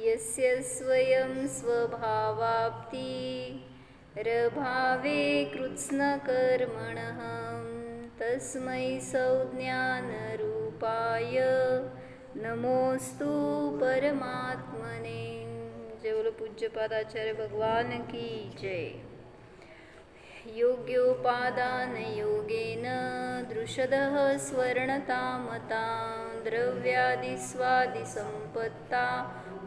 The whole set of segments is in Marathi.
यस्य स्वयं स्वभावाप्तिरभावे कृत्स्नकर्मणः तस्मै संज्ञानरूपाय नमोस्तु परमात्मने। जय बोलो पूज्यपादाचार्य भगवान की जय। योग्योपादान योगेन दृषदः स्वर्णतामता द्रव्यादिस्वादिसम्पत्ता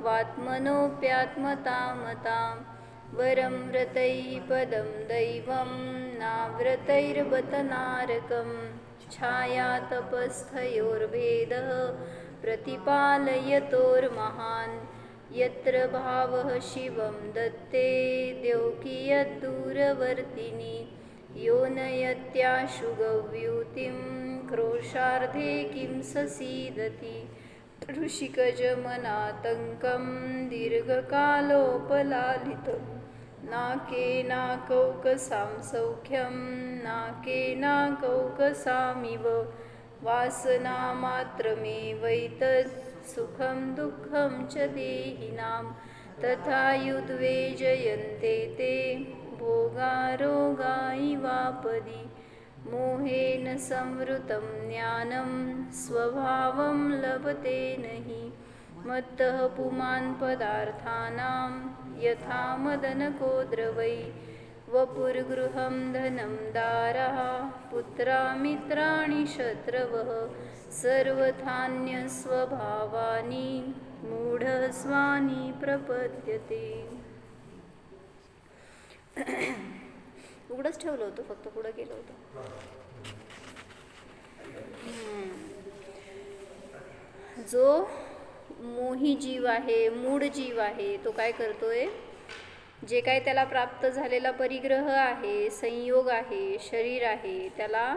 वात्मनोऽप्यात्मतामता वरं व्रतैः पदं दैवं नाव्रतैर्बत नारकं छायातपस्थयोर्भेदः प्रतिपालयतोर्महान् यत्र भावः शिवं दत्ते द्यौकियद्दूरवर्तिनि यो नयत्याशु गव्यूतिं क्रोशार्धे किं ससीदति ऋषिकजमनातङ्कं दीर्घकालोपलालितं नाकेनाकौकसां सौख्यं नाकेनाकौकसामिव वासनामात्रमेवैतत् सुखं दुःखं च देहिनां तथा युद्वेजयन्ते ते भोगारोगा इवापदि मोहेन संवृतं ज्ञानं स्वभावं लभते नहि मत्तः पुमान् पदार्थानां यथा मदनको द्रवै वपुर्गृहं धनं दारः पुत्रा मित्राणि शत्रवः सर्वथान्यस्वभावानि मूढस्वानि प्रपद्यते। उघडंच ठेवलं होतं, फक्त पुढं केलं होतं. जो मोही जीव आहे, मूढ जीव आहे, तो काय करतोय, जे काय त्याला प्राप्त झालेला परिग्रह आहे, संयोग आहे, शरीर आहे, त्याला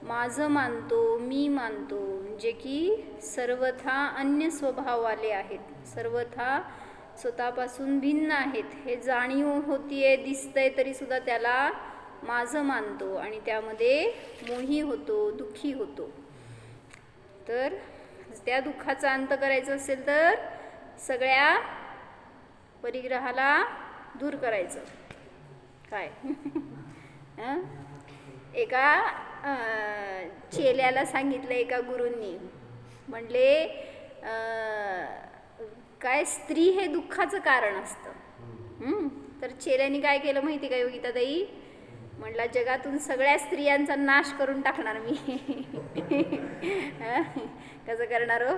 माझं मानतो, मी मानतो, जे की सर्वथा अन्य स्वभाववाले आहेत, सर्वथा स्वतःपासून भिन्न आहेत, हे जाणीव होतीये, दिसतंय, तरी सुद्धा त्याला माझं मानतो आणि त्यामध्ये मोही होतो, दुःखी होतो. तर त्या दुःखाचा अंत करायचा असेल तर सगळ्या परिग्रहाला दूर करायचं. काय एका चेल्याला सांगितलं एका गुरूंनी, म्हणले काय स्त्री हे दुःखाचं कारण असतं. तर चेल्याने काय केलं माहिती का योगिताताई, म्हणला जगातून सगळ्या स्त्रियांचा नाश करून टाकणार मी. कसं करणार हो?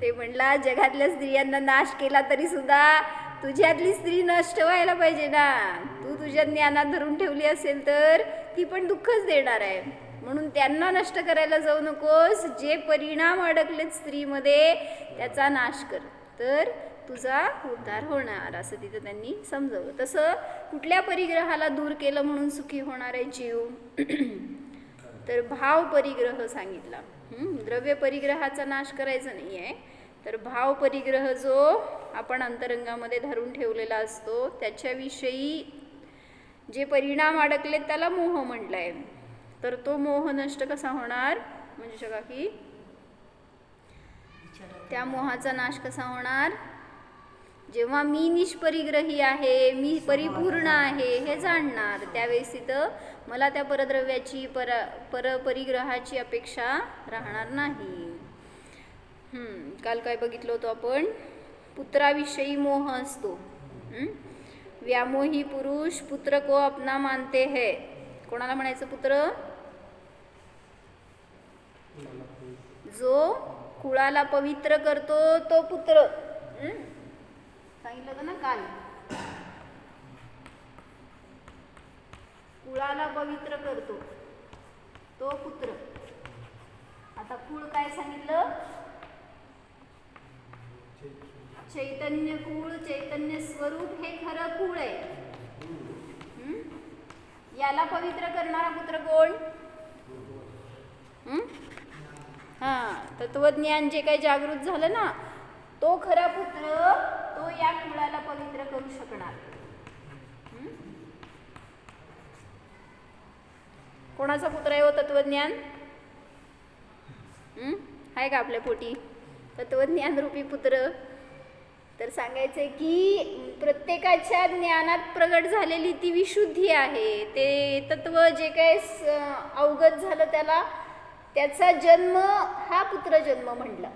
ते म्हणला जगातल्या स्त्रियांना नाश केला तरी सुद्धा तुझ्यातली स्त्री नष्ट व्हायला पाहिजे ना. तू तुझ्या ज्ञानात धरून ठेवली असेल तर ती पण दुःखच देणार आहे, म्हणून त्यांना नष्ट करायला जाऊ नकोस. जे परिणाम अडकलेत स्त्रीमध्ये त्याचा नाश कर, तर तुझा उद्धार होणार, असं तिथं त्यांनी समजवलं. तसं कुठल्या परिग्रहाला दूर केलं म्हणून सुखी होणार आहे जीव, तर भाव परिग्रह सांगितला. द्रव्य परिग्रहाचा नाश करायचा नाही आहे, तर भाव परिग्रह जो आपण अंतरंगामध्ये धरून ठेवलेला असतो त्याच्याविषयी जे परिणाम अडकलेत त्याला मोह म्हटलं आहे. तर तो मोह नष्ट कसा होणार म्हणजे शका की त्या मोहाचा नाश कसा होणार, जेव्हा मी निष्परिग्रही आहे, मी परिपूर्ण आहे हे जाणणार, त्यावेळेस तिथं मला त्या परद्रव्याची परपरिग्रहाची अपेक्षा राहणार नाही. काल काय बघितलं होतं आपण, पुत्राविषयी मोह असतो. व्यामोही पुरुष पुत्र को अपना मानते है. कोणाला म्हणायचं पुत्र? जो कुळाला पवित्र करतो तो पुत्र. सांगितलं होतं ना काल, कुळाला पवित्र करतो तो पुत्र. आता कुळ काय सांगितलं? चैतन्य कुळ, चैतन्य स्वरूप हे खरं कुळ आहे. याला पवित्र करणारा पुत्र कोण? तत्वज्ञान जे काही जागृत झालं ना, तो खरा पुत्र, तो या कुळाला पवित्र करू शकणार. कोणाचा पुत्र आहे हो तत्वज्ञान? आहे का आपल्या पोटी तत्वज्ञान रूपी पुत्र? तर सांगायचंय की प्रत्येकाच्या ज्ञानात प्रगट झालेली ती विशुद्धी आहे. ते तत्व जे काही अवगत झालं त्याचा जन्म हा पुत्रजन्म म्हणला.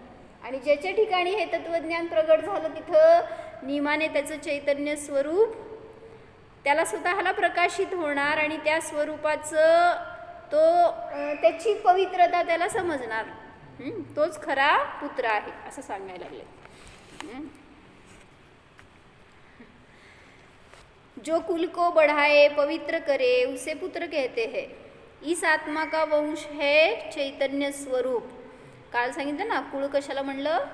आणि ज्याच्या ठिकाणी हे तत्वज्ञान प्रगट झालं तिथं नियमाने त्याचं चैतन्य स्वरूप त्याला स्वतःला प्रकाशित होणार आणि त्या स्वरूपाचं त्याची पवित्रता त्याला समजणार. तोच खरा पुत्र आहे असं सांगायला लागले. जो कुल को बढ़ाए पवित्र करे उसे पुत्र कहते हैं. इस आत्मा का वंश है चैतन्य स्वरूप. काल सांगितलं ना कुळ कशाला म्हणलं.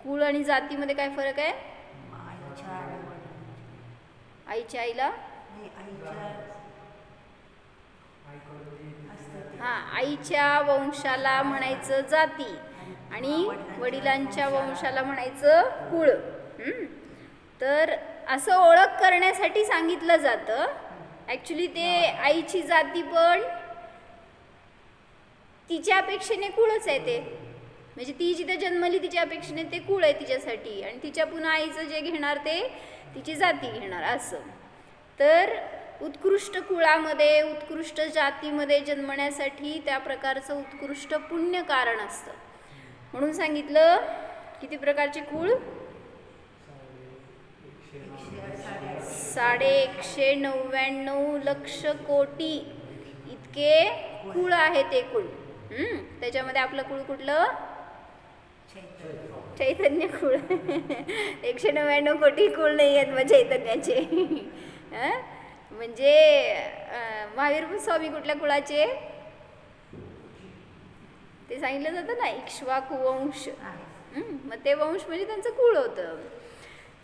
कुळ आणि जातीमध्ये काय फरक आहे. आईच्या आईला आईच्या वंशाला म्हणायचं जाती आणि वडिलांच्या वंशाला म्हणायचं कुळ. तर असं ओळख करण्यासाठी सांगितलं जातं. ॲक्च्युली ते आईची जाती पण तिच्या अपेक्षेने कुळच आहे. ते म्हणजे ती जिथे जन्मली तिच्या अपेक्षेने ते कुळ आहे तिच्यासाठी आणि तिच्या पुन्हा आईचं जे घेणार ते तिची जाती घेणार असं. तर उत्कृष्ट कुळामध्ये उत्कृष्ट जातीमध्ये जन्मण्यासाठी त्या प्रकारचं उत्कृष्ट पुण्य कारण असतं. म्हणून सांगितलं किती प्रकारचे कुळ. 199 लक्ष कोटी इतके कुळ आहे ते कुळ. त्याच्यामध्ये आपलं कुळ कुठलं. चैतन्य कुळ. 199 कोटी कुळ नाही आहेत मग चैतन्याचे. म्हणजे महावीर स्वामी कुठल्या कुळाचे ते सांगितलं जातं ना. इक्ष्वाकु वंश. मग ते वंश म्हणजे त्यांचं कुळ होतं.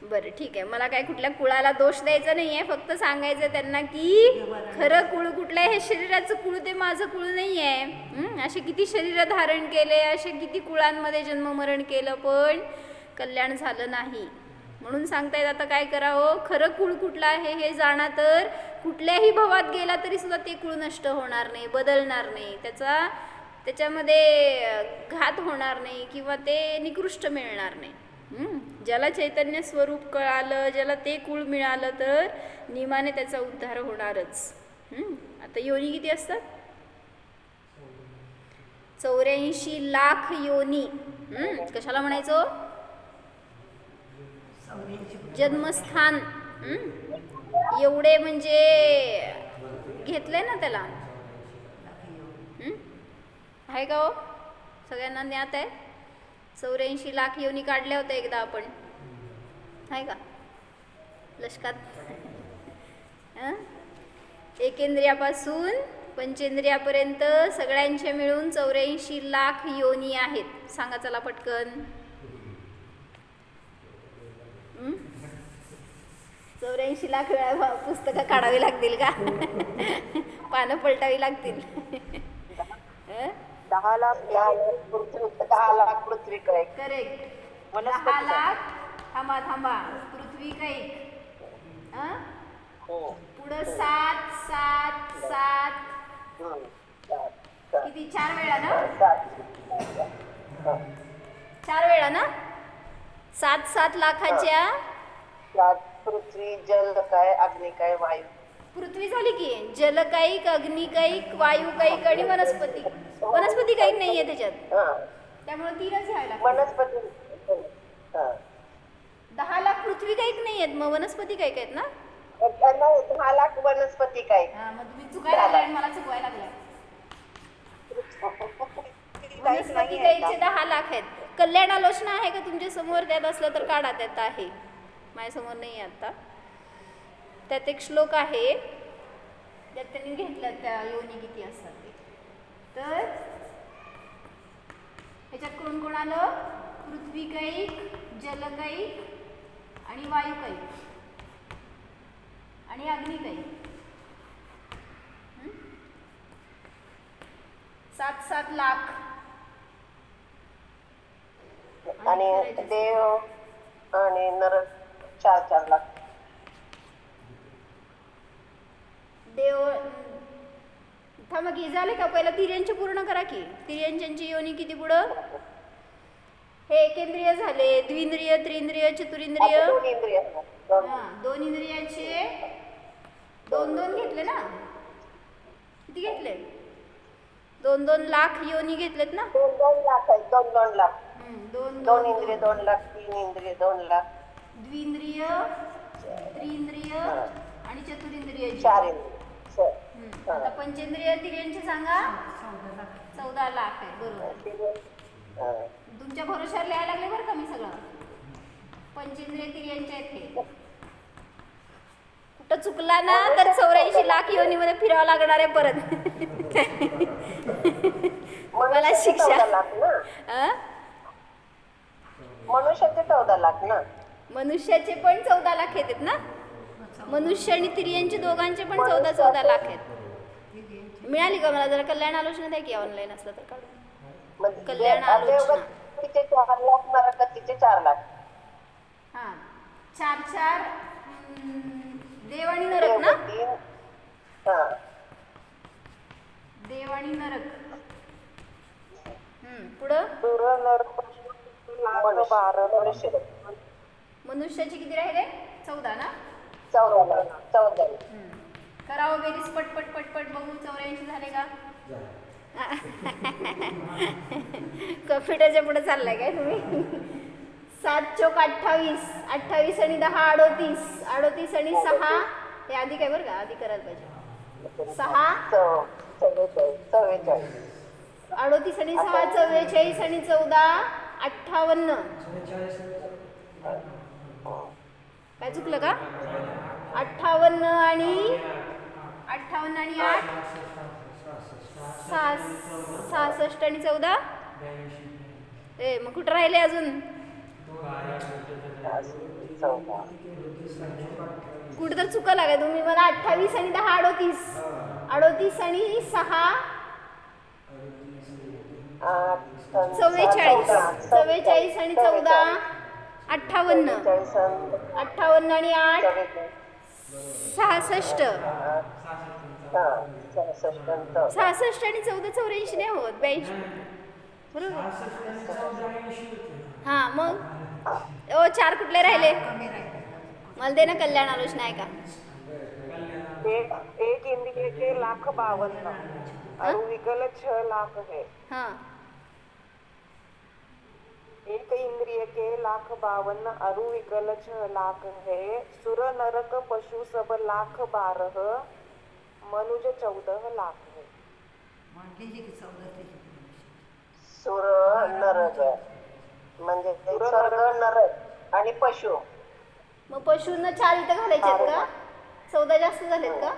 बरं ठीक आहे. मला काय कुठल्या कुळाला दोष द्यायचा नाही आहे. फक्त सांगायचं त्यांना की खरं कुळ कुठलं आहे. हे शरीराचं कुळ ते माझं कुळ नाही आहे. असे किती शरीर धारण केले असे किती कुळांमध्ये जन्ममरण केलं पण कल्याण झालं नाही. म्हणून सांगतायत आता काय करावं. खरं कुळ कुठलं आहे हे जाणा तर कुठल्याही भवात गेला तरी सुद्धा ते कुळ नष्ट होणार नाही बदलणार नाही. त्याच्यामध्ये घात होणार नाही किंवा ते निकृष्ट मिळणार नाही. ज्याला चैतन्य स्वरूप कळालं ज्याला ते कुळ मिळालं तर नियमाने त्याचा उद्धार होणारच. आता योनी किती असतात. 84 लाख योनी. कशाला म्हणायचो. जन्मस्थान. एवढे म्हणजे घेतलंय ना त्याला. आहे का हो. सगळ्यांना ज्ञात आहे. 84 लाख योनी काढल्या होत्या एकदा आपण. आहे का लक्षात. एकेंद्रियापासून पंचेंद्रियापर्यंत सगळ्यांचे मिळून 84 लाख योनी आहेत. सांगा चला पटकन. 84 लाख वेळा पुस्तकं काढावी लागतील का. पानं पलटावी लागतील. 10 लाख 10 लाख पृथ्वी काय. करेक्ट. 10 लाख. थांबा पृथ्वी काही. पुढं 7 7 7 किती 4 वेळा ना. 4 वेळा ना. 7 लाखाच्या 7 पृथ्वी जल काय अग्नी काय वायू. पृथ्वी झाली की जलकायिक अग्निकायिक वायुकायिक आणि वनस्पती. वनस्पती काही नाहीये त्याच्यात त्यामुळे 3च घ्यायला. वनस्पती 10 लाख पृथ्वी काहीक नाही आहेत मग वनस्पती काही आहेत ना. 10 लाख वनस्पती काय. मग तुम्ही चुकायला लागलाय आणि मला चुकवायला लागलाय. वनस्पती काहीचे 10 लाख आहेत. कल्याण आलोचना आहे का तुमच्या समोर. त्यात असलं तर काढा. त्यात आहे माझ्यासमोर नाही आहे आता. त्यात एक श्लोक आहे त्यात त्यांनी घेतलं त्या योनी किती असतात ते. तर ह्याच्यात कोण आलं. पृथ्वीकायिक जलकायिक आणि वायुकायिक आणि अग्निकायिक. 7 लाख. आणि देव आणि नर 4 लाख. देव थांबा की झाले का. पहिला तिर्यांचे पूर्ण करा की. तिर्यांची योनी किती पुढं. हे एकेंद्रिय झाले. द्विंद्रिय, त्रिंद्रिय, चतुरिंद्रिय. आता दोन इंद्रिय आहेत. दोन. हा, दोन इंद्रियाचे दोन दोन घेतले ना. किती घेतले? 2-2 लाख योनी घेतलेत ना. 2-2 लाख आहेत. 2-2 लाख. दोन दोन इंद्रिय 2 लाख, 3 इंद्रिय 2 लाख, द्विंद्रिय, त्रिंद्रिय आणि चतुरिंद्रिय. 4 इंद्रिय. आता पंचेंद्रिय तिर्यांचे सांगा. 14 लाख आहे. बरोबर. तुमच्या भरोशावर लिहायला लागले बरं का मी सगळं. पंचेंद्रिय तिर्यांचे आहेत हे. कुठं चुकला ना तर 84 लाख योनीमध्ये फिरावं लागणार आहे परत. मला शिक्षा. 14 लाख ना. अं? मनुष्याचे 14 लाख ना. मनुष्याचे पण 14 लाख येतात ना. मनुष्य आणि तिर्यांचे दोघांचे पण 14 लाख आहेत. मिळाली का मला? जरा कल्याण आलोचना द्या की, ऑनलाईन असलं तर काढून. कल्याण आलोचना. देवगतीचे 4 लाख, नरगतीचे 4 लाख. हा, 4 देव आणि नरक ना. हा. देव आणि नरक. पुढं मनुष्याचे किती राहिले? 14 ना. 14. करावं बेरीज पटपट पटपट बघू. 84 झाले का? कम्प्युटरच्या पुढे चाललाय काय तुम्ही? 7 चोक 28, 28 आणि 10 38, 38 आणि 6 हे आधी काय बरं का, आधी करायला पाहिजे. 6 44. 38 आणि 6 44 आणि 14 58. काय चुकलं का? 58 आणि 8 66 आणि 14. मग कुठं राहिले अजून? कुठं तर चुका लागाय तुम्ही मला. 28 आणि 10 38, 38 आणि 6 44, 44 आणि 14 58, 58 आणि 8 66, 66 आणि 14 84 नाही होत. 82 बरोबर. हा, मग 4 कुठले राहिले? मला दे ना कल्याण आलोचना आहे का? एक इंद्रिय के 1,52,000 और विकल 6 लाख है. हाँ, एक इंद्रिय के 1,52,000 अरु विकल 6 लाख है. सुर नरक पशु सब 1,12,000, मनुज 14 लाख है. सुर नरक म्हणजे स्वर्ग, नरक आणि पशु. मग पशूंना 4 इथं घालायचे आहेत का? 14 जास्त झालेत का?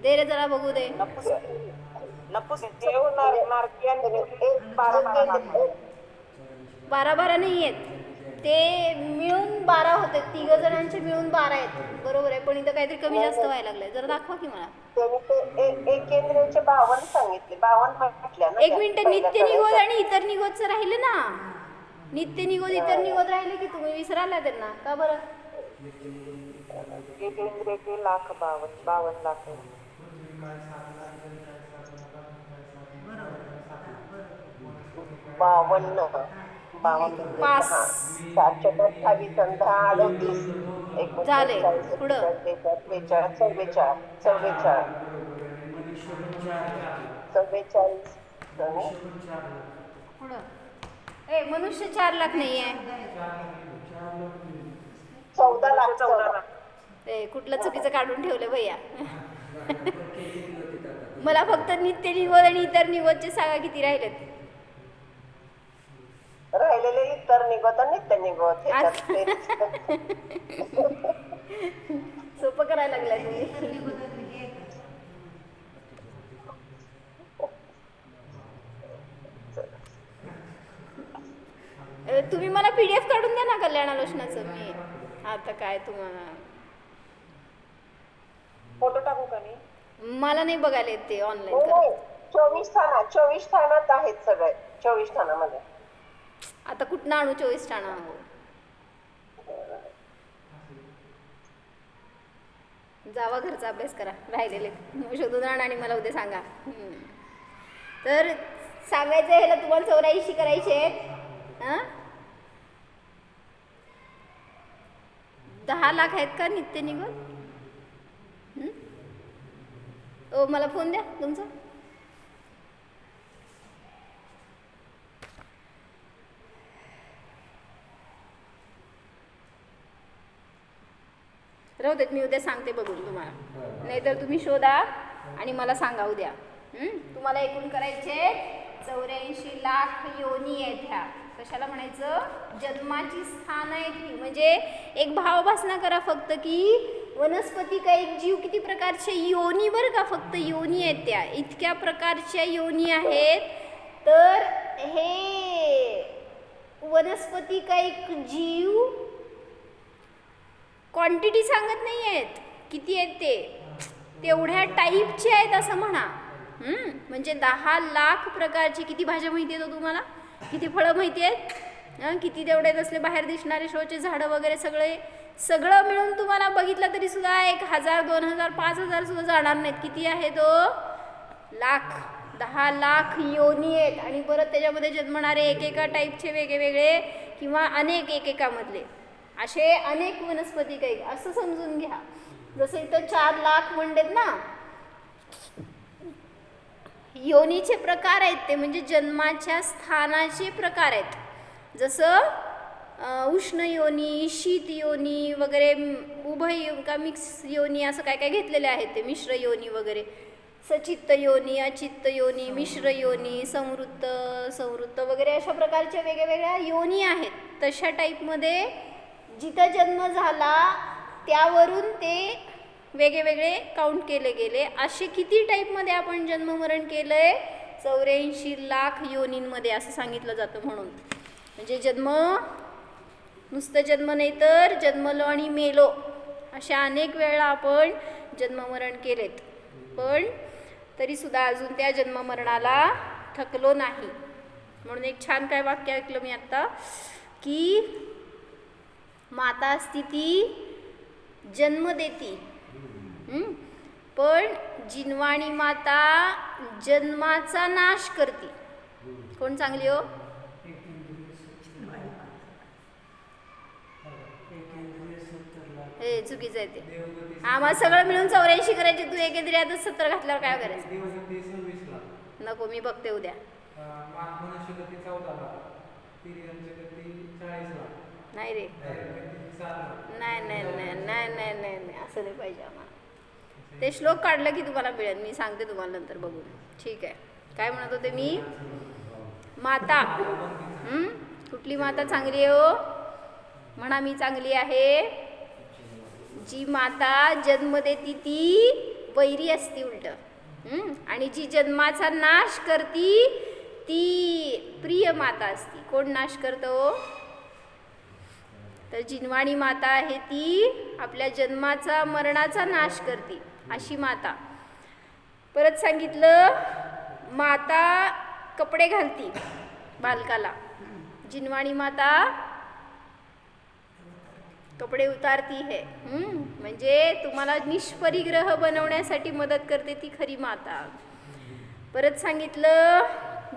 दे रे जरा बघू दे. देव नारकियांनी 12 नाही आहेत ते, मिळून 12 होते. 3 जणांचे मिळून 12 आहेत. बरोबर आहे, पण इथं काहीतरी कमी जास्त व्हायला लागलंय. जरा दाखवा की मला. त्यांनी ते एक इंद्रियाचे 52 सांगितले. 52 म्हटल्या ना. 1 मिनिट. नित्य निगोद आणि इतर निगोदचं राहिलं ना. नित्य निगोद इतर निगोद राहिले की तुम्ही विसरायला त्यांना का बरं? एक इंद्रिय के 1,52,000 लाख है. 52. 5 7 28 आणि 10 38. झाले. पुढं 43 44 पुढं. मनुष्य 4 लाख नाही आहे. 14 लाख. कुठलं चुकीचं काढून ठेवलं भैया. मला फक्त नित्य निगोद आणि इतर निगोदचे सांगा किती राहिलेत. राहिलेले इतर निघत आणि नित्य निघत. सोपं करायला लागलाय तुम्ही. तुम्ही मला PDF काढून द्या ना कल्याण आलोचनाचं. मी आता काय तुम्हाला फोटो टाकू का नाही? मला नाही बघायला येत ते ऑनलाईन. 24 ठाण्यात आहेत सगळे. 24 ठाण्यामध्ये. आता कुठनं आणू 24 ठाणा? जावा घरचा अभ्यास करा. राहिलेले शोधून आणा आणि मला उद्या सांगा. तर सांगायचं ह्याला तुम्हाला 84 करायचे आहेत. 10 लाख आहेत का नित्य निघून? ओ मला फोन द्या तुमचा. राहू देत, मी उद्या सांगते बघून तुम्हाला. नाहीतर तुम्ही शोधा आणि मला सांगा उद्या. तुम्हाला एकूण करायचे 84 लाख योनी आहेत ह्या. कशाला म्हणायचं? जन्माची स्थान आहेत ही. म्हणजे एक भावभासना करा फक्त की वनस्पती का एक जीव किती प्रकारच्या योनी, बरं का, फक्त योनी आहेत त्या, इतक्या प्रकारच्या योनी आहेत. तर हे वनस्पती का एक जीव क्वांटिटी सांगत नाही आहेत किती आहेत ते, तेवढ्या टाईपचे आहेत असं म्हणा. म्हणजे 10 लाख प्रकारची. किती भाज्या माहिती आहेत तुम्हाला? किती फळं माहिती आहेत? किती तेवढे असले बाहेर दिसणारे शोचे झाडं वगैरे सगळं मिळून तुम्हाला बघितलं तरी सुद्धा 1000, 2000, 5000 सुद्धा जाणार नाहीत. किती आहे तो? लाख. 10 लाख योनी आहेत. आणि परत त्याच्यामध्ये जन्मणारे एकेका टाईपचे वेगवेगळे किंवा अनेक एकेकामधले असे अनेक वनस्पती काही असं समजून घ्या. जसं इथं 4 लाख म्हणतात ना, योनीचे प्रकार आहेत ते, म्हणजे जन्माच्या स्थानाचे प्रकार आहेत. जसं उष्ण योनी, शीत योनी वगैरे, उभय का मिक्स योनी, असं काय काय घेतलेले आहेत ते, मिश्र योनी वगैरे, सचित्त योनी, अचित्त योनी, मिश्र योनी, संवृत्त वगैरे अशा प्रकारच्या वेगवेगळ्या योनी आहेत. तशा टाईपमध्ये जिथं जन्म झाला त्यावरून ते वेगवेगळे काउंट केले गेले. असे किती टाईपमध्ये आपण जन्ममरण केलंय? 84 लाख योनींमध्ये असं सांगितलं जातं. म्हणून म्हणजे नुसतं जन्म नाही तर जन्मलो आणि मेलो अशा अनेक वेळा आपण जन्ममरण केलेत. पण तरीसुद्धा अजून त्या जन्ममरणाला थकलो नाही. म्हणून एक छान काय वाक्य ऐकलं मी आत्ता की माता असती ती जन्म देती, पण जिनवाणी माता जन्माचा नाश करती. कोण चांगली हो? हे चुकीचं आहे ते. आम्हाला सगळं मिळून 84 करायचे, तू एकेंद्रियातच 70 घातल्यावर काय करायचं? नको, मी बघते उद्या. नाही रे, नाही असं नाही पाहिजे आम्हाला. ते श्लोक काढलं की तुम्हाला मिळेल, मी सांगते तुम्हाला नंतर बघून. ठीक आहे. काय म्हणत होते मी? माता. कुठली माता चांगली आहे हो? म्हणा मी चांगली आहे. जी माता जन्म देती ती वैरी असती उलट, आणि जी जन्माचा नाश करती ती प्रिय माता असती. कोण नाश करतो? तर जिनवाणी माता आहे ती आपल्या जन्माचा मरणाचा नाश करते अशी माता. परत सांगितलं माता कपडे घालती बालकाला, जिनवाणी माता कपडे उतारती है. म्हणजे तुम्हाला निष्परिग्रह बनवण्यासाठी मदत करते ती खरी माता. परत सांगितलं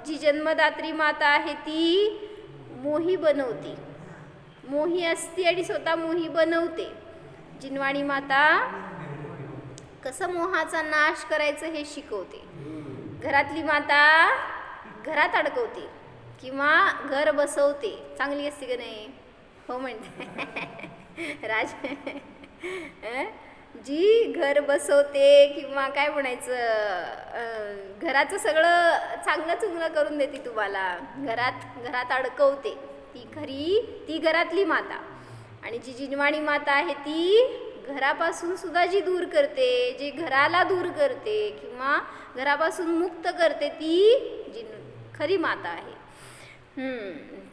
जी जन्मदात्री माता आहे ती मोही बनवती, मोही असती आणि स्वतः मोही बनवते. जिनवाणी माता कसं मोहाचा नाश करायचं हे शिकवते. घरातली माता घरात अडकवते किंवा घर बसवते. चांगली असते का नाही? हो म्हणते राज. जी घर बसवते किंवा काय म्हणायचं, घराचं सगळं चांगलं चुंगलं करून देते तुम्हाला, घरात अडकवते, ती घरातली माता. आणि जी जिनवाणी माता आहे ती घरापासून सुद्धा जी दूर करते, जी घराला दूर करते किंवा घरापासून मुक्त करते, ती खरी माता आहे.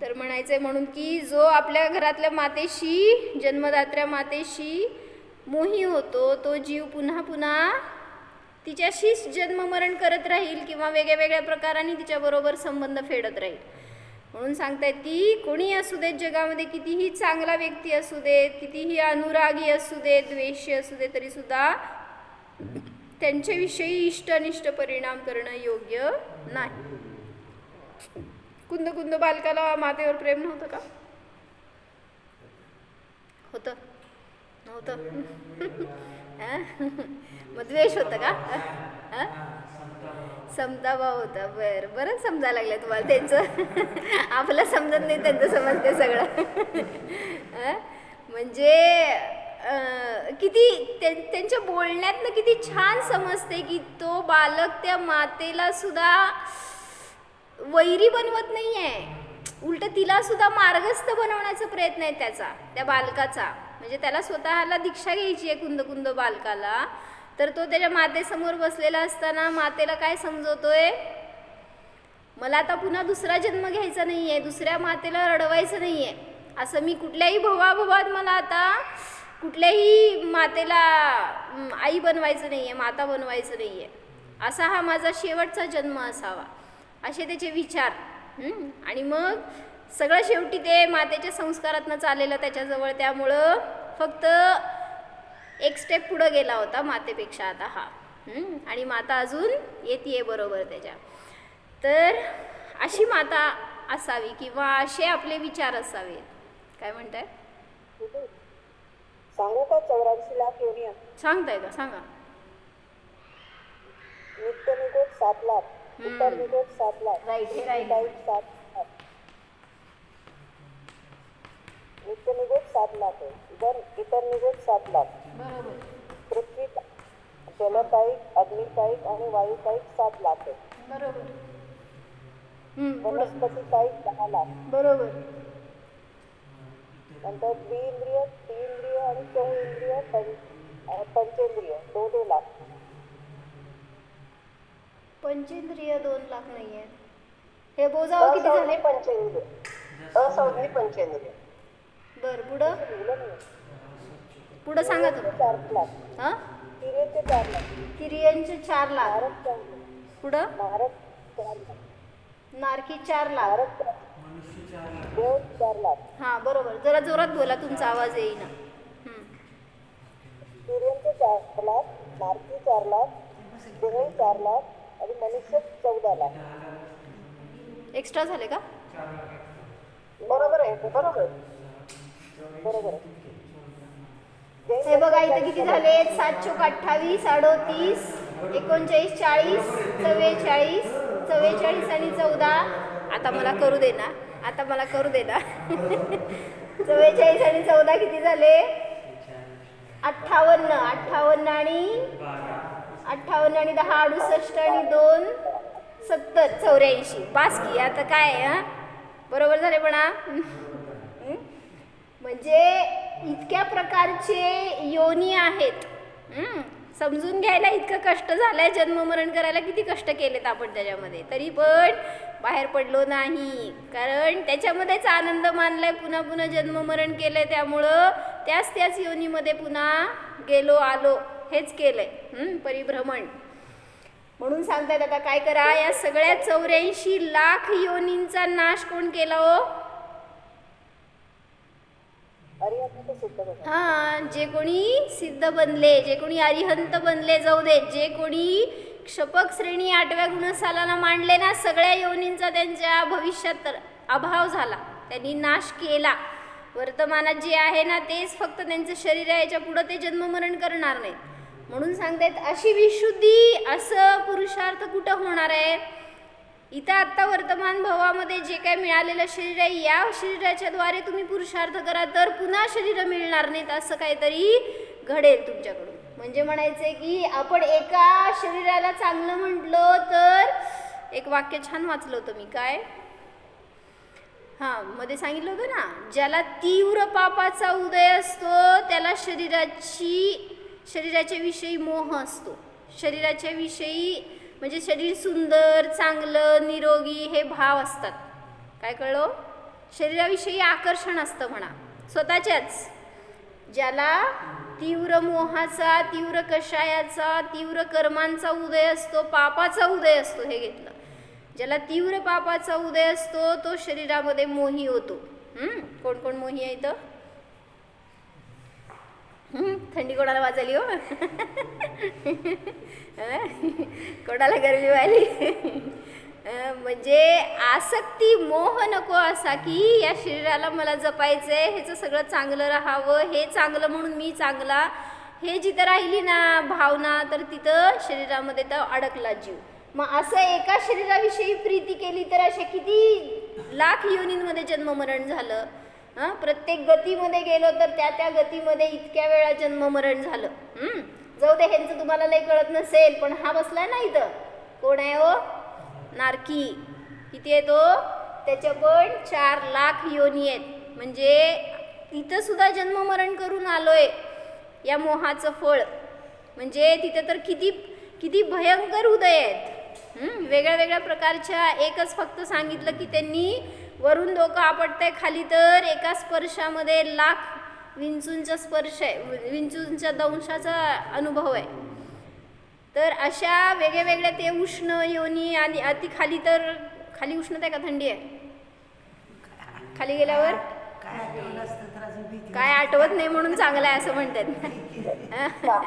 तर म्हणायचंय म्हणून की जो आपल्या घरातल्या मातेशी, जन्मदात्र्या मातेशी मोही होतो तो जीव पुन्हा पुन्हा तिच्याशीच जन्ममरण करत राहील किंवा वेगळ्या प्रकारांनी तिच्याबरोबर संबंध फेडत राहील. म्हणून सांगतायत की कोणी असू देत जगामध्ये, कितीही चांगला व्यक्ती असू देत, कितीही अनुरागी असू देत, द्वेषी असू दे, तरी सुद्धा त्यांच्याविषयी इष्ट अनिष्ट परिणाम करणं योग्य नाही. कुंद कुंद बालकाला मातेवर प्रेम नव्हतं का? होतं नव्हतं? मग द्वेष होतं का? समताभाव होता. बरं समजायला लागलं तुम्हाला त्यांचं. आपलं समजत नाही, त्यांचं समजते सगळं. म्हणजे किती त्यांच्या बोलण्यातनं किती छान समजते की तो बालक त्या मातेला सुद्धा वैरी बनवत नाही आहे, उलट तिला सुद्धा मार्गस्थ बनवण्याचा प्रयत्न आहे त्याचा, त्या बालकाचा. म्हणजे त्याला स्वतःला दीक्षा घ्यायची आहे कुंद कुंद बालकाला, तर तो त्याच्या मातेसमोर बसलेला असताना मातेला काय समजवतोय, मला आता पुन्हा दुसरा जन्म घ्यायचा नाही आहे, दुसऱ्या मातेला रडवायचं नाही आहे, असं मी कुठल्याही भवाभवात मला आता कुठल्याही मातेला आई बनवायचं नाही आहे, माता बनवायचं नाही आहे, असा हा माझा शेवटचा जन्म असावा, असे त्याचे विचार. आणि मग सगळं शेवटी ते मातेच्या संस्कारातनं चाललेलं त्याच्याजवळ, त्यामुळं फक्त एक स्टेप पुढं गेला होता मातेपेक्षा आता हा. आणि माता अजून येते बरोबर त्याच्या. तर अशी माता असावी किंवा असे आपले विचार असावेत. काय म्हणताय? सांगू का 84 लाख योनिया? सांगताय का? सांगा. नित्य निगोट 7 लाख, उत्तर निगोट 7 लाख, राईट, हे राईट. टाईप 7 लाख. नित्य निगोट 7 लाख आहे, इतर निगोट 7 लाख. बरोबर पृथ्वी जलकायिक, अग्निकायिक आणि वायुकायिक 7 लाख आहे. बरोबर. वनस्पती कायिक 10 लाख. बरोबर. नंतर द्विइंद्रिय, तीइंद्रिय आणि चौइंद्रिय, पंचेंद्रिय 2 लाख. पंचेंद्रिय 2 लाख नाही आहे. हे बोजावं किती झाले? पंचेंद्रिय, असंज्ञी पंचेंद्रिय. बर, पुढं लिहिलं नाही. पुढं सांगा तुम्ही. 4 लाख. हां, तिरेचे 4 लाख. किरियांचे 4 लाख. नारद 4 लाख. पुढं नारद 4 लाख. नारकी 4 लाख. नारद 4 लाख. देव 4 लाख. हां, बरोबर. जरा जोरात बोला, तुमचा आवाज येईना. सूर्यांचे 4 लाख, नारकी 4 लाख, देव 4 लाख आणि मनुष्य 14 लाख. एक्स्ट्रा झाले का? बरोबर आहे, बरोबर आहे. बरोबर आहे. हे बघा इथं किती झाले? 7 चोक 28, 38, 39, 40, 44, 44 आणि 14. आता मला करू दे ना, 44 आणि 14 किती झाले? 58. 58 आणि 10 68 आणि 2 70 84. बास की, आता काय आहे? बरोबर झाले म्हणा. म्हणजे इतक्या प्रकारचे योनी आहेत. समजून घ्यायला इतकं कष्ट झालंय, जन्ममरण करायला किती कष्ट केलेत आपण त्याच्यामध्ये, तरी पण बाहेर पडलो नाही. कारण त्याच्यामध्येच आनंद मानलाय, पुन्हा पुन्हा जन्ममरण केलंय, त्यामुळं त्याच योनीमध्ये पुन्हा गेलो आलो हेच केलंय, परिभ्रमण. म्हणून सांगतायत आता काय करा, या सगळ्या 84 लाख योनींचा नाश कोण केला हो? हां, जे कोणी सिद्ध बनले, जे कोणी अरिहंत बनले, जाऊ दे, जे कोणी क्षपक श्रेणी 8व्या गुणसालाला मांडले ना, सगळ्या योनींचा त्यांच्या भविष्यात अभाव झाला, त्यांनी नाश केला. वर्तमानात जे आहे ना तेच फक्त त्यांचं शरीर आहे, याच्या पुढं ते जन्ममरण करणार नाहीत. म्हणून सांगतायत अशी विशुद्धी, असं पुरुषार्थ कुठं होणार आहे? इथं आत्ता वर्तमान भावामध्ये जे काय मिळालेलं शरीर आहे, या शरीराच्या द्वारे तुम्ही पुरुषार्थ करा, तर पुन्हा शरीर मिळणार नाहीत, असं काहीतरी घडेल तुमच्याकडून. म्हणजे म्हणायचंय की आपण एका शरीराला चांगलं म्हटलं तर, एक वाक्य छान वाचलं होतं मी, काय हां मध्ये सांगितलं होतं ना, ज्याला तीव्र पापाचा उदय असतो त्याला शरीराच्या विषयी मोह असतो. शरीराच्या विषयी म्हणजे शरीर सुंदर, चांगलं, निरोगी हे भाव असतात. काय कळलं? शरीराविषयी आकर्षण असतं म्हणा स्वतःच्याच. ज्याला तीव्र मोहाचा, तीव्र कषायाचा, तीव्र कर्मांचा उदय असतो, पापाचा उदय असतो, हे घेतलं. ज्याला तीव्र पापाचा उदय असतो तो शरीरामध्ये मोही होतो. कोण कोण मोही आहे इथं? थंडी कोणाला वाजली हो? कोणाला गरमी वाली? म्हणजे आसक्ती मोह नको असा की या शरीराला मला जपायचंय, ह्याचं सगळं चांगलं राहावं, हे चांगलं म्हणून मी चांगला, हे जिथं राहिली ना भावना, तर तिथं शरीरामध्ये तर अडकला जीव. मग असं एका शरीराविषयी प्रीती केली तर अशा किती लाख योनींमध्ये जन्ममरण झालं. प्रत्येक गतीमध्ये गेलो तर त्या गतीमध्ये इतक्या वेळा जन्ममरण झालं. जाऊ दे, ह्यांचं तुम्हाला लई कळत नसेल, पण हा बसलाय ना इथं, कोण आहे हो? नारकी. किती आहे तो? त्याच्या पण 4 लाख योनी आहेत. म्हणजे तिथं सुद्धा जन्ममरण करून आलोय या मोहाचं फळ. म्हणजे तिथं तर किती किती भयंकर उदय आहेत. वेगळ्या वेगळ्या प्रकारच्या. एकच फक्त सांगितलं की त्यांनी वरून डोकं आपटतंय खाली, तर एका स्पर्शामध्ये लाख विंचूंचा स्पर्श आहे, विंचूंच्या दंशाचा अनुभव आहे. तर अशा वेगळ्या वेगळ्या ते उष्ण योनी, आणि अति खाली तर खाली उष्णता आहे का थंडी आहे? खाली गेल्यावर काय आठवत नाही म्हणून चांगलं आहे असं म्हणतात.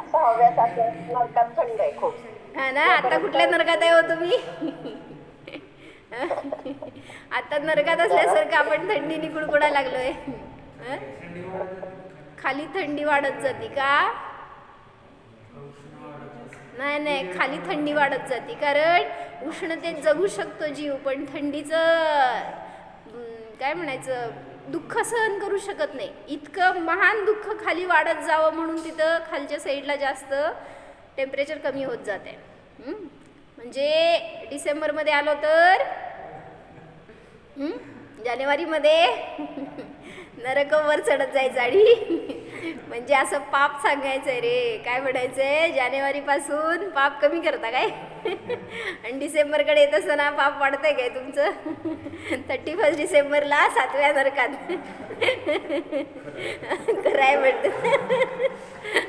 6व्या 7व्या नरकात थंड आहे खूप. हा ना. आता कुठल्या नरकात आहे हो तुम्ही? आता नरकात असल्यासारखं आपण थंडीने कुडकुडायला लागलोय. खाली थंडी वाढत जाते का? नाही नाही, खाली थंडी वाढत जाते, कारण उष्णतेत जगू शकतो जीव, पण थंडीचं काय म्हणायचं, दुःख सहन करू शकत नाही. इतकं महान दुःख खाली वाढत जावं म्हणून तिथं खालच्या साईडला जास्त टेम्परेचर कमी होत जाते. म्हणजे डिसेंबरमध्ये आलो तर जानेवारीमध्ये नरक वर चढत जायचं. आणि म्हणजे असं पाप सांगायचंय रे, काय म्हणायचंय, जानेवारीपासून पाप कमी करता काय, आणि डिसेंबरकडे येत असताना पाप वाढतंय काय तुमचं? 31 डिसेंबरला 7व्या नरकात कराय म्हणत,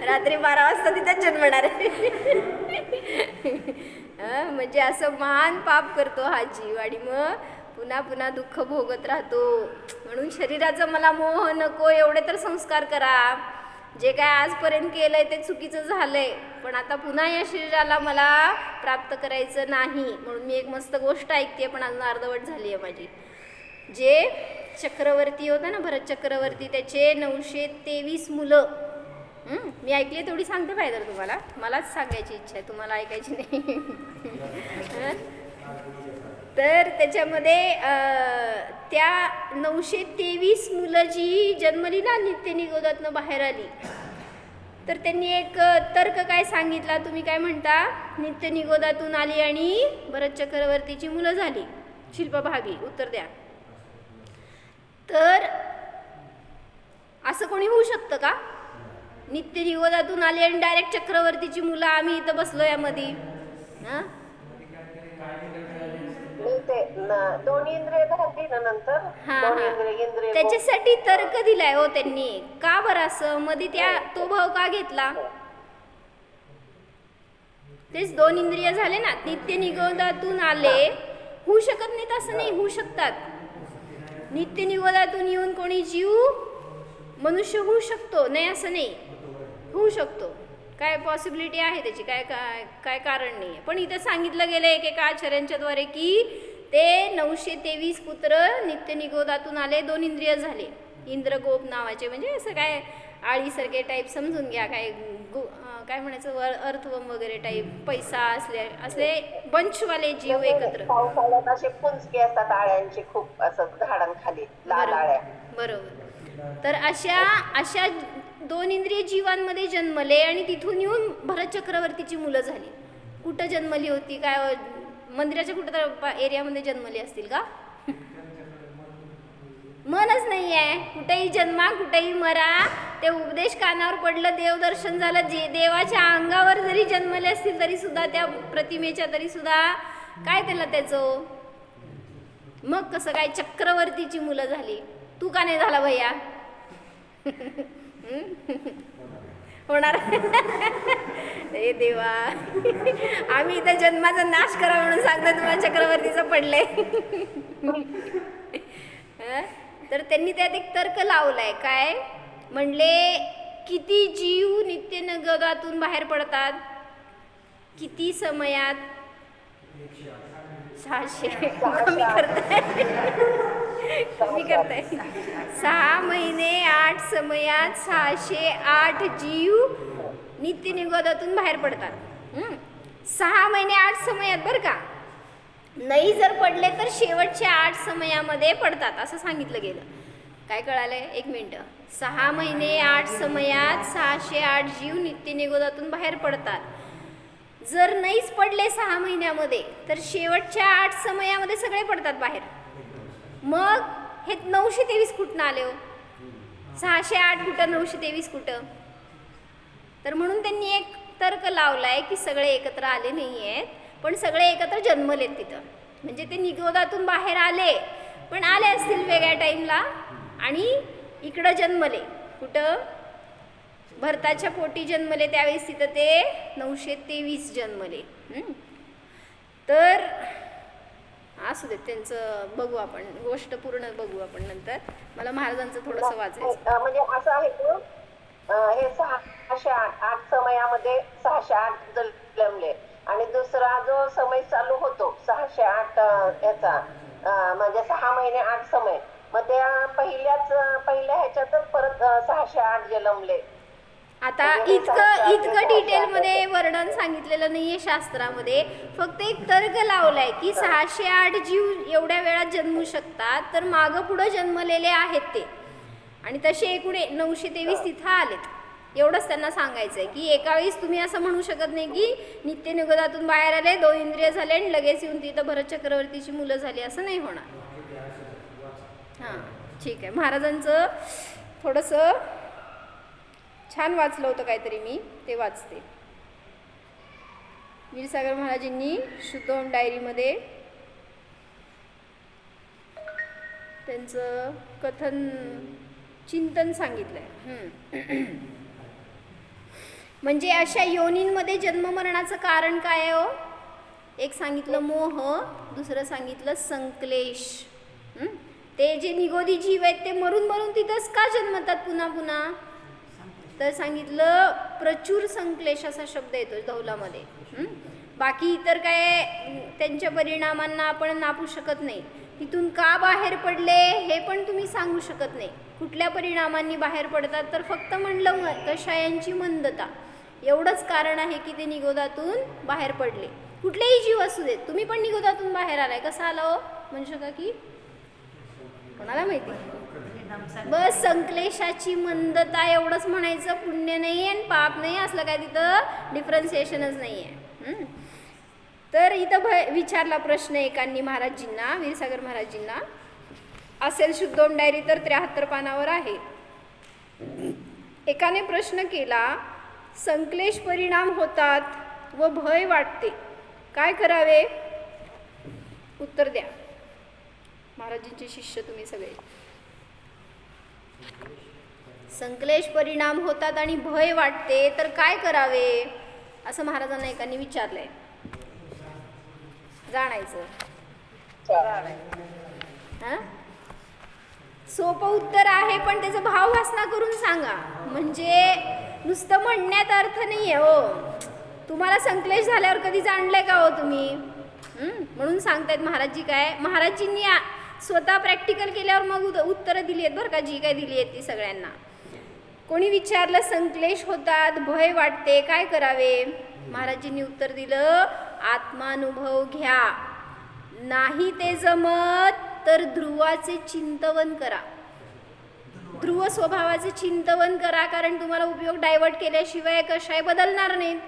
रात्री 12 वाजता तिथंच जन्मणार आहे. म्हणजे असं महान पाप करतो हा जीव, आणि मग पुन्हा पुन्हा दुःख भोगत राहतो. म्हणून शरीराचा मला मोह नको, एवढे तर संस्कार करा. जे काय आजपर्यंत केलंय ते चुकीचं झालंय, पण आता पुन्हा या शरीराला मला प्राप्त करायचं नाही. म्हणून मी एक मस्त गोष्ट ऐकते, पण अजून अर्धवट झाली आहे माझी. जे चक्रवर्ती होता ना, भरत चक्रवर्ती, त्याचे 923 मुलं. मी ऐकली तेवढी सांगते पाहिजे तुम्हाला, मलाच सांगायची इच्छा आहे, तुम्हाला ऐकायची नाही. तर त्याच्यामध्ये त्या 923 मुलं जी जन्मली ना, नित्यनिगोदातनं बाहेर आली, तर त्यांनी एक तर्क काय सांगितला, तुम्ही काय म्हणता? नित्यनिगोदातून आली आणि भरत चक्रवर्तीची मुलं झाली. शिल्पा भाभी उत्तर द्या. तर असं कोणी होऊ शकतं का? नित्यनिगोदातून आली आणि डायरेक्ट चक्रवर्तीची मुलं, आम्ही इथं बसलो यामध्ये. ते दोन्ही इंद्रिय घातली ना नंतर, दोन इंद्रिय त्याच्यासाठी तर्क दिलाय हो त्यांनी. का बरं असं मध्ये तो भाव का घेतला? तेच 2 इंद्रिय झाले ना, नित्य निगोदातून आले, होऊ शकत नाहीत असं नाही, होऊ शकतात. नित्य निगोदातून येऊन कोणी जीव मनुष्य होऊ शकतो, नाही असं नाही, होऊ शकतो. काय पॉसिबिलिटी आहे त्याची, काय काय काय कारण नाही. पण इथं सांगितलं गेलं एकेका आचार्यांच्या द्वारे की ते 923 पुत्र नित्य निगोदातून आले, 2 इंद्रिय झाले, इंद्रगोप नावाचे. म्हणजे असं काय आळीसारखे टाईप समजून घ्या, काय म्हणायचं, अर्थवम वगैरे टाईप, पैसा असले बंचवाले जीव एकत्र. पावसाळ्यात असे पुंजके असतात आळ्यांचे, खूप असं झाडांखाली लाल आळ्या. बरोबर. तर अशा 2 इंद्रिय जीवांमध्ये जन्मले, आणि तिथून येऊन भरत चक्रवर्तीची मुलं झाली. कुठं जन्मली होती? काय मंदिराच्या कुठं तर एरियामध्ये जन्मली असतील का? मनच नाही आहे. कुठेही जन्मा, कुठेही मरा, ते उपदेश कानावर पडलं, देवदर्शन झालं, जे देवाच्या अंगावर जरी जन्मले असतील तरी सुद्धा, त्या प्रतिमेच्या तरी सुद्धा काय त्याचं, मग कसं काय चक्रवर्तीची मुलं झाली? तू का नाही झाला भैया? होणार? हे देवा, आम्ही इथं जन्माचा नाश करा म्हणून सांगतो, तुम्हाला चक्रवर्तीचं पडलंय. तर त्यांनी त्यात एक तर्क लावलाय. काय म्हणले? किती जीव नित्य निगोदातून बाहेर पडतात, किती समयात? 600 कमी करताय कमी करताय 6 महिने 8 समयात 608 जीव नित्य निगोदातून बाहेर पडतात. 6 महिने 8 समयात बरं का, नाही जर पडले तर शेवटच्या 8 समयामध्ये पडतात असं सांगितलं गेलं. काय कळालंय? 1 मिनिट. 6 महिने 8 समयात 608 जीव नित्य निगोदातून बाहेर पडतात. जर नाहीच पडले 6 महिन्यामध्ये तर शेवटच्या 8 समयामध्ये सगळे पडतात बाहेर. मग हे 923 कुठं आले हो? 608 कुठं, 923 कुठं? तर म्हणून त्यांनी एक तर्क लावलाय की सगळे एकत्र आले नाही आहेत, पण सगळे एकत्र जन्मलेत तिथं. म्हणजे ते निगोदातून बाहेर आले, पण आले असतील वेगळ्या टाईमला आणि इकडं जन्मले. कुठं? भरताच्या पोटी जन्मले त्यावेळेस तिथं ते 923 जन्मले. तर असू देत, त्यांचं बघू आपण, गोष्ट पूर्ण बघू आपण नंतर. मला महाराजांचं थोडंसं वाचायचं. म्हणजे असं आहे की हे 608 समयामध्ये 608 जन्मले आणि दुसरा जो समय चालू होतो 608 याचा म्हणजे 6 महिने 8 समय, मग त्या पहिल्या ह्याच्यातच परत 608 जन्मले. आता इतकं डिटेलमध्ये वर्णन सांगितलेलं नाहीये शास्त्रामध्ये, फक्त एक तर्क लावलाय की 608 जीव एवढ्या वेळात जन्मू शकतात, तर मागं पुढं जन्मलेले आहेत ते, आणि तसे एकूण 923 तिथं आलेत. एवढंच त्यांना सांगायचं आहे की एका वेळेस तुम्ही असं म्हणू शकत नाही की नित्य निगोदातून बाहेर आले, 2 इंद्रिय झाले आणि लगेच येऊन तिथं भरत चक्रवर्तीची मुलं झाली, असं नाही होणार. हां ठीक आहे. महाराजांचं थोडंसं छान वाचलं होतं काहीतरी, मी ते वाचते. वीरसागर महाराजांनी शुद्धोम डायरीमध्ये त्यांचं कथन चिंतन सांगितलंय. म्हणजे अशा योनींमध्ये जन्ममरणाचं कारण काय आहे हो? एक सांगितलं मोह, दुसरं सांगितलं संक्लेश. ते जे निगोदी जीव आहेत ते मरून मरून तिथंच का जन्मतात पुन्हा पुन्हा? तर सांगितलं प्रचूर संक्लेश असा शब्द येतो धौलामध्ये. बाकी इतर काय त्यांच्या परिणामांना आपण नापू शकत नाही. तिथून का बाहेर पडले हे पण तुम्ही सांगू शकत नाही. कुठल्या परिणामांनी बाहेर पडतात? तर फक्त म्हणलं कषायांची मंदता, एवढंच कारण आहे की ते निगोदातून बाहेर पडले. कुठलेही जीव असू देत, तुम्ही पण निगोदातून बाहेर आलाय, कसा आला हो? म्हणू शका की कोणाला माहिती? बस संक्लेशाची मंदता एवढंच म्हणायचं. पुण्य नाही आणि पाप नाही असलं काय तिथं डिफरन्सिएशनच नाही आहे. तर इथं विचारला प्रश्न एकांनी महाराजजींना, वीरसागर महाराजजींना, असेल शुद्धोम डायरी तर 73 पानावर आहे. एकाने प्रश्न केला, संक्लेश परिणाम होतात व भय वाटते, काय करावे? उत्तर द्या. महाराजांचे शिष्य तुम्ही सगळे. संक्लेश परिणाम होतात आणि भय वाटते तर काय करावे, असं महाराजांना एकाने विचारलंय. जाणायचं. सोपं उत्तर आहे, पण त्याचा भाव वासना करून सांगा. म्हणजे नुसतं म्हणण्यात अर्थ नाही आहे हो. तुम्हाला संक्लेश झाल्यावर कधी जाणलंय का हो तुम्ही? म्हणून सांगतायत महाराजजी. काय महाराजजींनी स्वतः प्रॅक्टिकल केल्यावर मग उत्तरं दिली आहेत बरं का, जी काय दिली आहेत ती सगळ्यांना. कोणी विचारलं संक्लेश होतात, भय वाटते, काय करावे? महाराजजींनी उत्तर दिलं, आत्मानुभव घ्या. नाही ते जमत तर ध्रुवाचे चिंतवन करा. ध्रुव स्वभावाचे चिंतवन करा, कारण तुम्हाला उपयोग डायव्हर्ट केल्याशिवाय कशाय बदलणार नाहीत.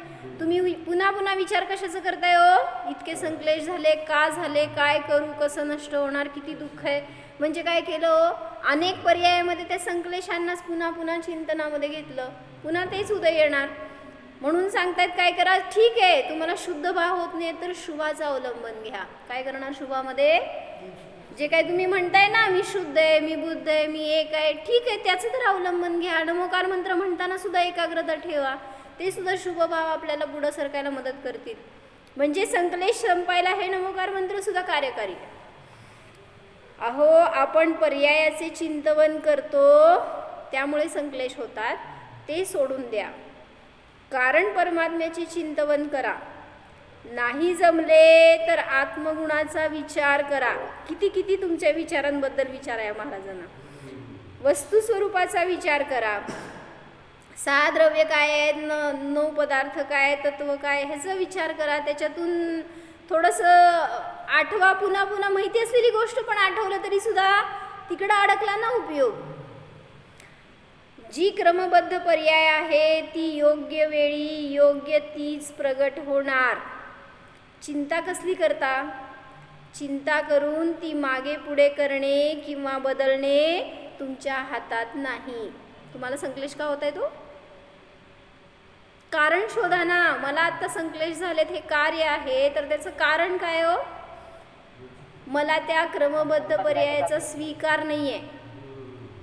तुम्ही पुन्हा पुन्हा विचार कशाचं करताय हो? इतके संक्लेश झाले, का झाले, काय करू, कसं नष्ट होणार, किती दुःख आहे. म्हणजे काय केलं हो? अनेक पर्यायामध्ये त्या संक्लेशांनाच पुन्हा पुन्हा चिंतनामध्ये घेतलं, पुन्हा तेच उदय येणार. म्हणून सांगतायत काय करा, ठीक आहे तुम्हाला शुद्ध भाव होत नाही तर शुभाचं अवलंबन घ्या. काय करणार शुभामध्ये? जे काय तुम्ही म्हणताय ना, मी शुद्ध आहे, मी बुद्ध आहे, मी एक आहे, ठीक आहे त्याचं तर अवलंबन घ्या. नमोकार मंत्र म्हणताना सुद्धा एकाग्रता ठेवा, ते सुद्धा शुभभाव आपल्याला पुढं सरकायला मदत करतील. म्हणजे संक्लेश संपायला हे नमोकार मंत्र सुद्धा कार्यकारी. अहो आपण पर्यायाचे चिंतवन करतो त्यामुळे संक्लेश होतात, ते सोडून द्या. कारण परमात्म्याचे चिंतवन करा. नाही जमले तर आत्मगुणाचा विचार करा. किती किती तुमच्या विचारांबद्दल विचार आहे महाराजांना. वस्तू स्वरूपाचा विचार करा. 6 द्रव्य काय आहेत, 9 पदार्थ काय, तत्व काय, ह्याचा विचार करा. त्याच्यातून थोडंसं आठवा. पुन्हा पुन्हा माहिती असलेली गोष्ट पण आठवलं तरी सुद्धा तिकडं अडकला ना उपयोग. जी क्रमबद्ध पर्याय आहे ती योग्य वेळी योग्य तीच प्रगट होणार. चिंता कसली करता? चिंता करून ती मागे पुढे करणे किंवा बदलणे तुमच्या हातात नाही. तुम्हाला संक्लेश का होत आहे तो? कारण शोधा ना. मला आता संक्लेश झालेत, हे कार्य आहे, तर त्याचं कारण काय हो? मला त्या क्रमबद्ध पर्यायाचा स्वीकार नाही आहे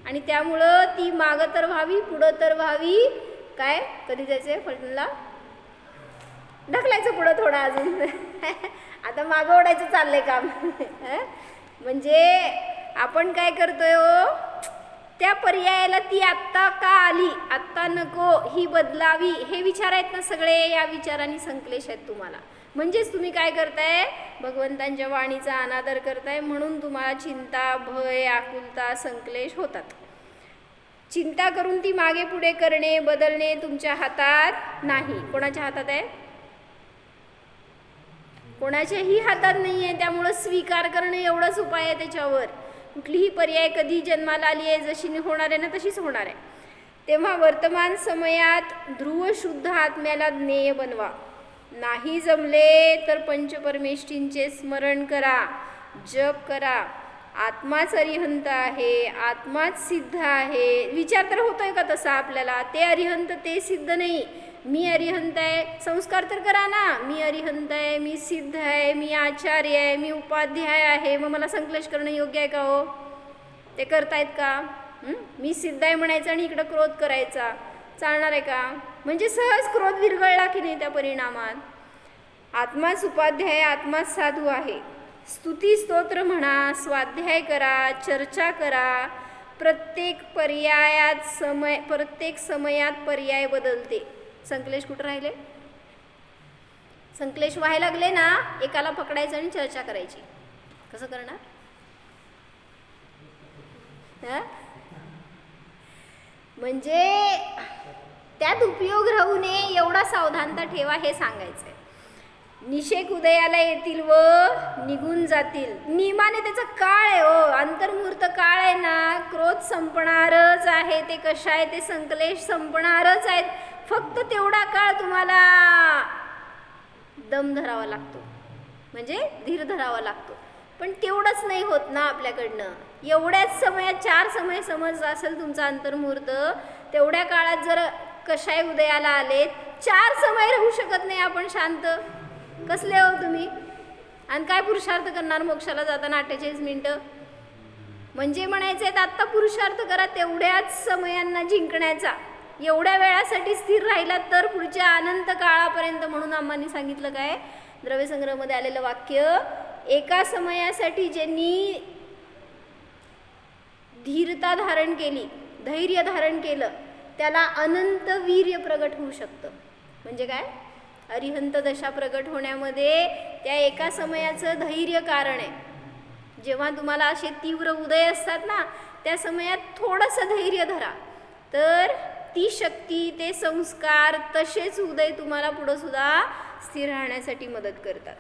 आणि त्यामुळं ती मागं तर व्हावी, पुढं तर व्हावी. काय कधी त्याचे फळला ढकलायचं पुढं थोडं अजून. आता मागं ओढायचं चाललंय काम. म्हणजे आपण काय करतोय हो? त्या पर्यायाला ती आत्ता का आली, आत्ता नको, ही बदलावी, हे विचार आहेत ना सगळे. या विचारांनी संक्लेश आहेत तुम्हाला. म्हणजेच तुम्ही काय करताय? भगवंतांच्या वाणीचा अनादर करताय, म्हणून तुम्हाला चिंता, भय, आकुलता, संक्लेश होतात. चिंता करून ती मागे पुढे करणे, बदलणे तुमच्या हातात नाही. कोणाच्या हातात आहे? कोणाच्याही हातात नाही आहे. त्यामुळं स्वीकार करणे एवढाच उपाय आहे त्याच्यावर. कुठलीही पर्याय कधी जन्माला आली आहे, जशी होणार आहे ना तशीच होणार आहे. तेव्हा वर्तमान समयात ध्रुव शुद्ध आत्म्याला ज्ञेय बनवा. नाही जमले तर पंचपरमेष्ठींचे स्मरण करा, जप करा. आत्माच अरिहंत आहे, आत्माच सिद्ध आहे. विचार तर होतोय का तसा आपल्याला? ते अरिहंत, ते सिद्ध नाही. मी अरिहंत आहे, संस्कार तर करा ना. मी अरिहंत आहे, मी सिद्ध आहे, मी आचार्य आहे, मी उपाध्याय आहे. मग मला संक्लेश करणं योग्य आहे का हो? ते करतायत का? मी सिद्ध आहे म्हणायचं आणि इकडं क्रोध करायचा, चालणार आहे का? म्हणजे सहज क्रोध विरघळला की नाही त्या परिणामात. आत्माच उपाध्याय, आत्माच साधू आहे. स्तुती स्तोत्र म्हणा, स्वाध्याय करा, चर्चा करा. प्रत्येक समयात पर्याय बदलते. संक्लेश कुठं राहिले? संक्लेश व्हायला लागले ना, एकाला पकडायचं आणि चर्चा करायची. कसं करणार? म्हणजे त्यात उपयोग राहू नये एवढा सावधानता ठेवा, हे सांगायचंय. निषेक उदयाला येतील व निघून जातील. नियमाने त्याचा काळ आहे हो, अंतर्मुहूर्त काळ आहे ना. क्रोध संपणारच आहे. ते कशा आहे? ते संक्लेश संपणारच आहेत. फक्त तेवढा काळ तुम्हाला दम धरावा लागतो, म्हणजे धीर धरावा लागतो. पण तेवढंच नाही होत ना आपल्याकडनं. एवढ्याच समयात 4 समय समज असेल तुमचा अंतर्मुहूर्त, तेवढ्या काळात जर कशाय उदयाला आलेत, 4 समय राहू शकत नाही आपण शांत. कसले हो तुम्ही? आणि काय पुरुषार्थ करणार मोक्षाला जाताना 48 मिनिटं? म्हणजे म्हणायचं आत्ता पुरुषार्थ करा तेवढ्याच समयांना जिंकण्याचा. एवढ्या वेळासाठी स्थिर राहिला तर पुढच्या अनंत काळापर्यंत. म्हणून आम्हांनी सांगितलं काय, द्रव्यसंग्रहमध्ये आलेलं वाक्य, एका समयासाठी ज्यांनी धीरता धारण केली, धैर्य धारण केलं, त्याला अनंत वीर्य प्रगट होऊ शकतं. म्हणजे काय? अरिहंत दशा प्रगट होण्यामध्ये त्या एका समयाचं धैर्य कारण आहे. जेव्हा तुम्हाला असे तीव्र उदय असतात ना, त्या समयात थोडंसं धैर्य धरा, तर ती शक्ती, ते संस्कार, तसेच उदय तुम्हाला पुढं सुद्धा स्थिर राहण्यासाठी मदत करतात.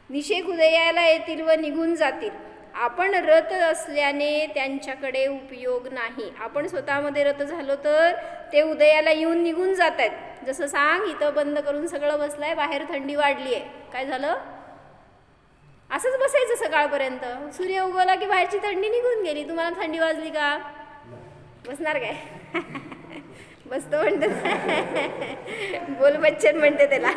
निषेक उदयाला येतील व निघून जातील. आपण रत असल्याने त्यांच्याकडे उपयोग नाही. आपण स्वतःमध्ये रत झालो तर ते उदयाला येऊन निघून जात आहेत. जसं सांग, इथं बंद करून सगळं बसलंय, बाहेर थंडी वाढली आहे, काय झालं? असंच बसायचं सकाळपर्यंत. सूर्य उगवला की बाहेरची थंडी निघून गेली. तुम्हाला थंडी वाजली का? बसणार काय? बसतो म्हणते, बोल बच्चन म्हणते त्याला.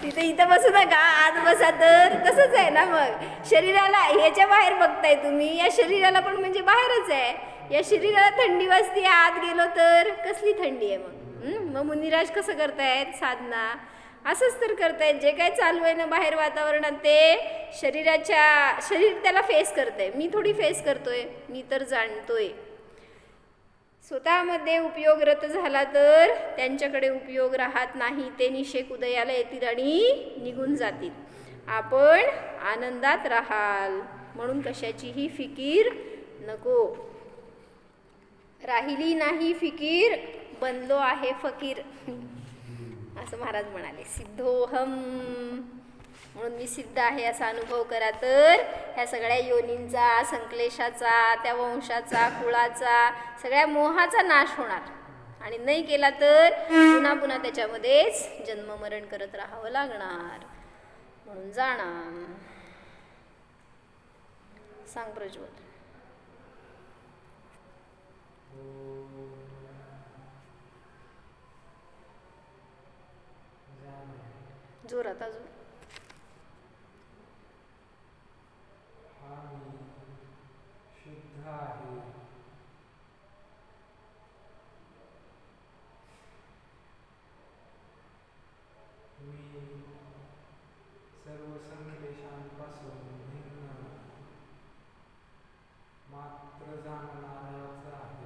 तिथे इथं बसू नका, आत बसा. तर तसंच आहे ना. मग शरीराला ह्याच्या बाहेर बघताय तुम्ही, या शरीराला पण म्हणजे बाहेरच आहे. या शरीराला थंडी वाजते, आत गेलो तर कसली थंडी आहे मग? मग मुनिराज कसं करतायत साधना? असंच तर करतायत. जे काय चालू आहे ना बाहेर वातावरणात, ते शरीर त्याला फेस करतंय. मी थोडी फेस करतोय, मी तर जाणतोय. स्वतःमध्ये उपयोगरत झाला तर त्यांच्याकडे उपयोग राहत नाही, ते निशेक उदयाला येतील आणि निघून जातील. आपण आनंदात राहाल म्हणून कशाचीही फिकीर नको. राहिली नाही फिकीर, बनलो आहे फकीर, असं महाराज म्हणाले. सिद्धोहम म्हणून मी सिद्ध आहे असा अनुभव करा, तर ह्या सगळ्या योनींचा, संक्लेशाचा, त्या वंशाचा, कुळाचा, सगळ्या मोहाचा नाश होणार. आणि नाही केला तर पुन्हा पुन्हा त्याच्यामध्येच जन्ममरण करत राहावं लागणार. म्हणून जाणा. सांग प्रज्वल. जोरात अजून. शुद्ध आहे. मी सर्व संक्लेशांपासून भिन्न मात्र जाणणाराच आहे.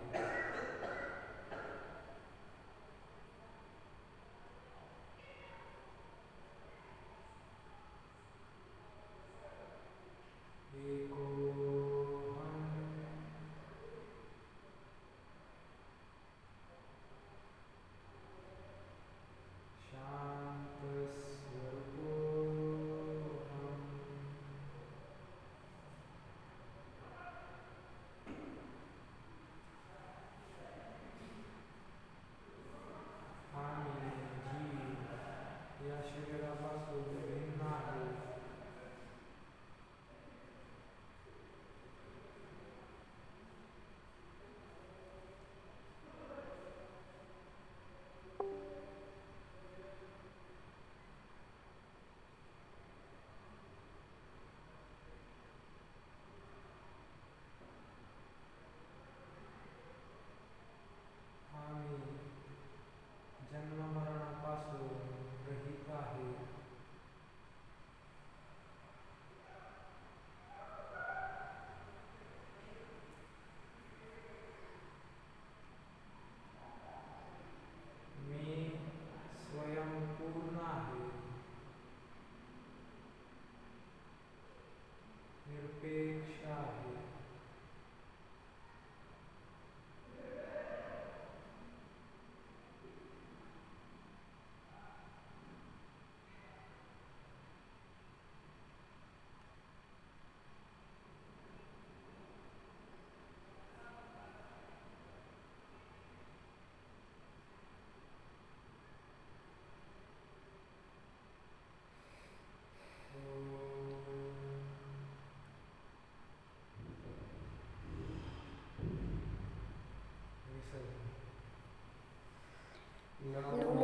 या शरीरापासून भिन्न आहे. आम्ही जन्ममरणापासून रहित आहे. मी स्वयंपूर्ण आहे. निरपेक्ष आहे. नमो